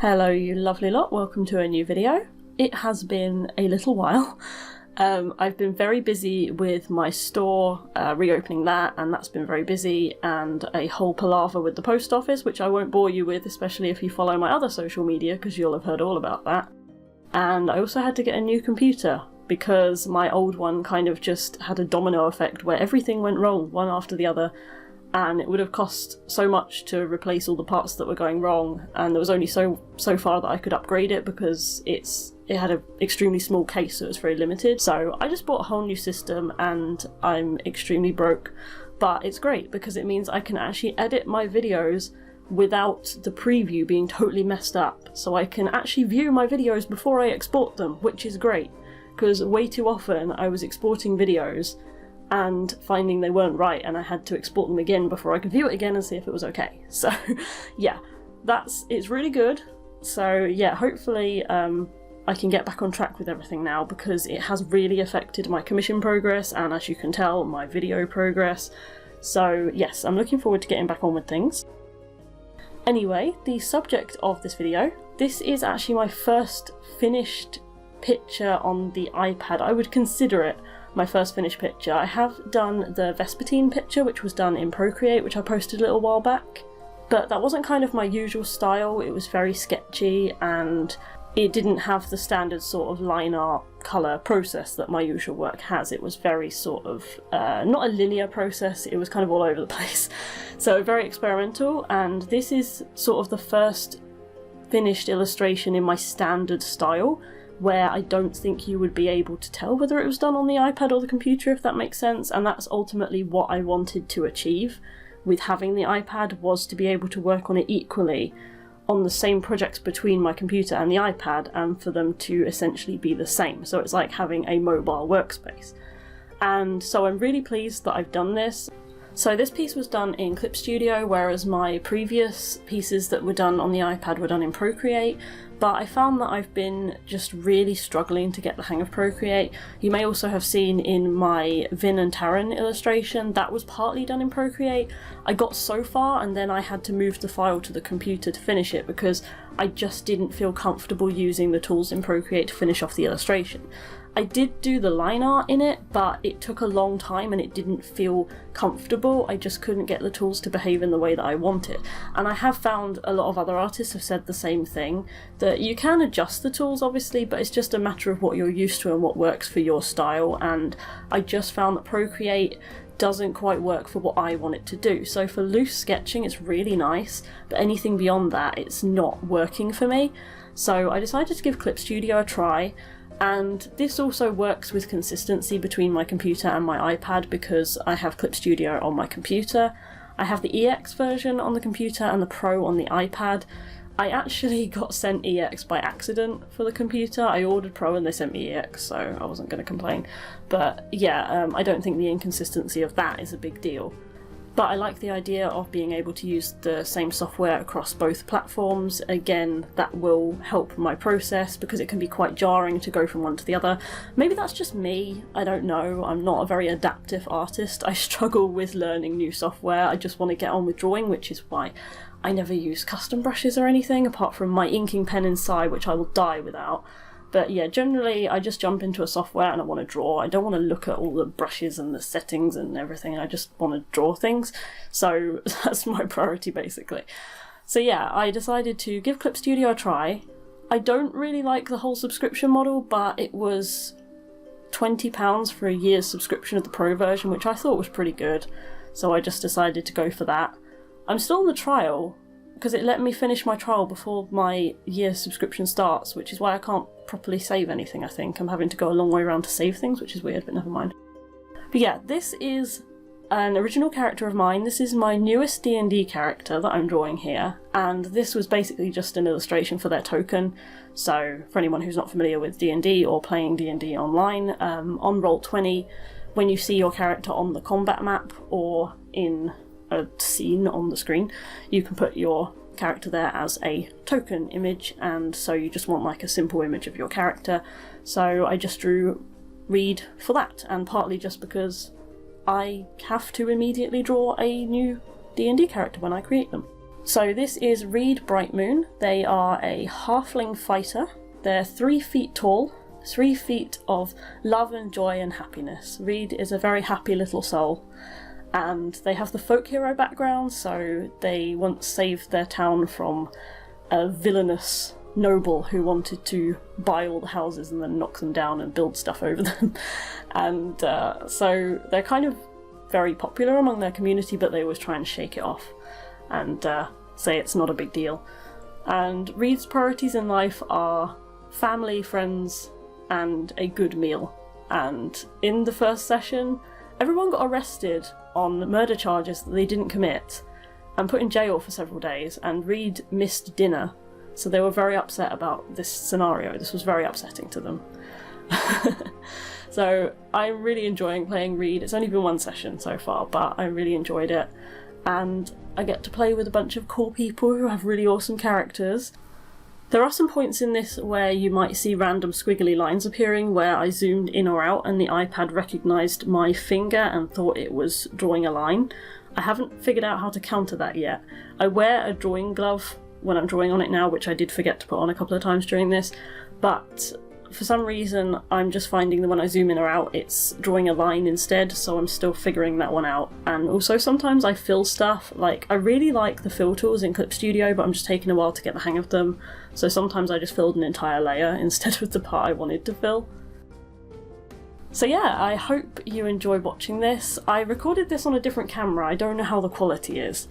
Hello you lovely lot, welcome to a new video. It has been a little while. I've been very busy with my store, reopening that, and that's been very busy, and a whole palaver with the post office, which I won't bore you with, especially if you follow my other social media, because you'll have heard all about that. And I also had to get a new computer, because my old one kind of just had a domino effect where everything went wrong, one after the other, and it would have cost so much to replace all the parts that were going wrong, and there was only so far that I could upgrade it because it had an extremely small case, so it was very limited. So I just bought a whole new system and I'm extremely broke, but it's great because it means I can actually edit my videos without the preview being totally messed up, so I can actually view my videos before I export them, which is great, because way too often I was exporting videos and finding they weren't right, and I had to export them again before I could view it again and see if it was okay. So yeah, it's really good. So yeah, hopefully I can get back on track with everything now, because it has really affected my commission progress and, as you can tell, my video progress. So yes, I'm looking forward to getting back on with things. Anyway, the subject of this video, this is actually my first finished picture on the iPad. I would consider it my first finished picture. I have done the Vespertine picture, which was done in Procreate, which I posted a little while back, but that wasn't kind of my usual style. It was very sketchy and it didn't have the standard sort of line art colour process that my usual work has. It was very sort of, not a linear process, it was kind of all over the place. So very experimental, and this is sort of the first finished illustration in my standard style, where I don't think you would be able to tell whether it was done on the iPad or the computer, if that makes sense, and that's ultimately what I wanted to achieve with having the iPad, was to be able to work on it equally on the same projects between my computer and the iPad, and for them to essentially be the same. So it's like having a mobile workspace. And so I'm really pleased that I've done this. So this piece was done in Clip Studio, whereas my previous pieces that were done on the iPad were done in Procreate, but I found that I've been just really struggling to get the hang of Procreate. You may also have seen in my Vin and Taran illustration, that was partly done in Procreate. I got so far and then I had to move the file to the computer to finish it, because I just didn't feel comfortable using the tools in Procreate to finish off the illustration. I did do the line art in it, but it took a long time and it didn't feel comfortable. I just couldn't get the tools to behave in the way that I wanted. And I have found a lot of other artists have said the same thing, that you can adjust the tools obviously, but it's just a matter of what you're used to and what works for your style, and I just found that Procreate doesn't quite work for what I want it to do. So for loose sketching it's really nice, but anything beyond that it's not working for me. So I decided to give Clip Studio a try. And this also works with consistency between my computer and my iPad, because I have Clip Studio on my computer. I have the EX version on the computer and the Pro on the iPad. I actually got sent EX by accident for the computer. I ordered Pro and they sent me EX, so I wasn't going to complain. But yeah, I don't think the inconsistency of that is a big deal. But I like the idea of being able to use the same software across both platforms. Again, that will help my process, because it can be quite jarring to go from one to the other. Maybe that's just me, I don't know. I'm not a very adaptive artist. I struggle with learning new software. I just want to get on with drawing, which is why I never use custom brushes or anything, apart from my inking pen inside, which I will die without. But yeah, generally I just jump into a software and I want to draw. I don't want to look at all the brushes and the settings and everything. I just want to draw things. So that's my priority basically. So yeah, I decided to give Clip Studio a try. I don't really like the whole subscription model, but it was £20 for a year's subscription of the Pro version, which I thought was pretty good. So I just decided to go for that. I'm still in the trial, because it let me finish my trial before my year subscription starts, which is why I can't properly save anything, I think. I'm having to go a long way around to save things, which is weird, but never mind. But yeah, this is an original character of mine. This is my newest D&D character that I'm drawing here, and this was basically just an illustration for their token. So for anyone who's not familiar with D&D or playing D&D online, on Roll20, when you see your character on the combat map or in a scene on the screen, you can put your character there as a token image, and so you just want like a simple image of your character. So I just drew Reed for that, and partly just because I have to immediately draw a new D&D character when I create them. So this is Reed Brightmoon. They are a halfling fighter. They're 3 feet tall, 3 feet of love and joy and happiness. Reed is a very happy little soul, and they have the folk hero background, so they once saved their town from a villainous noble who wanted to buy all the houses and then knock them down and build stuff over them. And so they're kind of very popular among their community, but they always try and shake it off and say it's not a big deal. And Reed's priorities in life are family, friends, and a good meal. And in the first session, everyone got arrested on murder charges that they didn't commit and put in jail for several days, and Reed missed dinner. So they were very upset about this scenario. This was very upsetting to them. So I'm really enjoying playing Reed. It's only been 1 session so far, but I really enjoyed it. And I get to play with a bunch of cool people who have really awesome characters. There are some points in this where you might see random squiggly lines appearing where I zoomed in or out and the iPad recognised my finger and thought it was drawing a line. I haven't figured out how to counter that yet. I wear a drawing glove when I'm drawing on it now, which I did forget to put on a couple of times during this, but for some reason I'm just finding that when I zoom in or out it's drawing a line instead, so I'm still figuring that one out. And also sometimes I fill stuff, like I really like the fill tools in Clip Studio, but I'm just taking a while to get the hang of them, so sometimes I just filled an entire layer instead of the part I wanted to fill. So yeah, I hope you enjoy watching this. I recorded this on a different camera, I don't know how the quality is.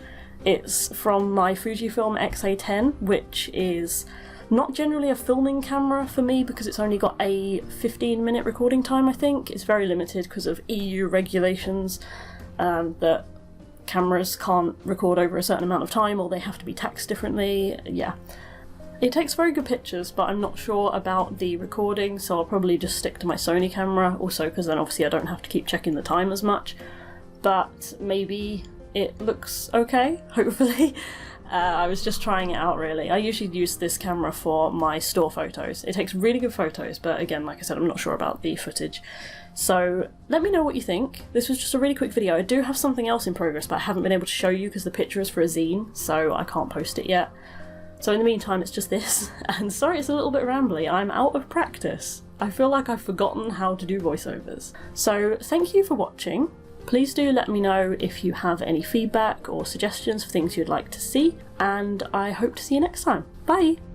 It's from my Fujifilm X-A10, which is not generally a filming camera for me because it's only got a 15-minute recording time, I think. It's very limited because of EU regulations that cameras can't record over a certain amount of time or they have to be taxed differently. Yeah. It takes very good pictures, but I'm not sure about the recording, so I'll probably just stick to my Sony camera, also because then obviously I don't have to keep checking the time as much. But maybe it looks okay, hopefully. I was just trying it out really. I usually use this camera for my store photos. It takes really good photos, but again, like I said, I'm not sure about the footage. So let me know what you think. This was just a really quick video. I do have something else in progress, but I haven't been able to show you because the picture is for a zine, so I can't post it yet. So in the meantime, it's just this. And sorry it's a little bit rambly, I'm out of practice. I feel like I've forgotten how to do voiceovers. So thank you for watching. Please do let me know if you have any feedback or suggestions for things you'd like to see, and I hope to see you next time. Bye!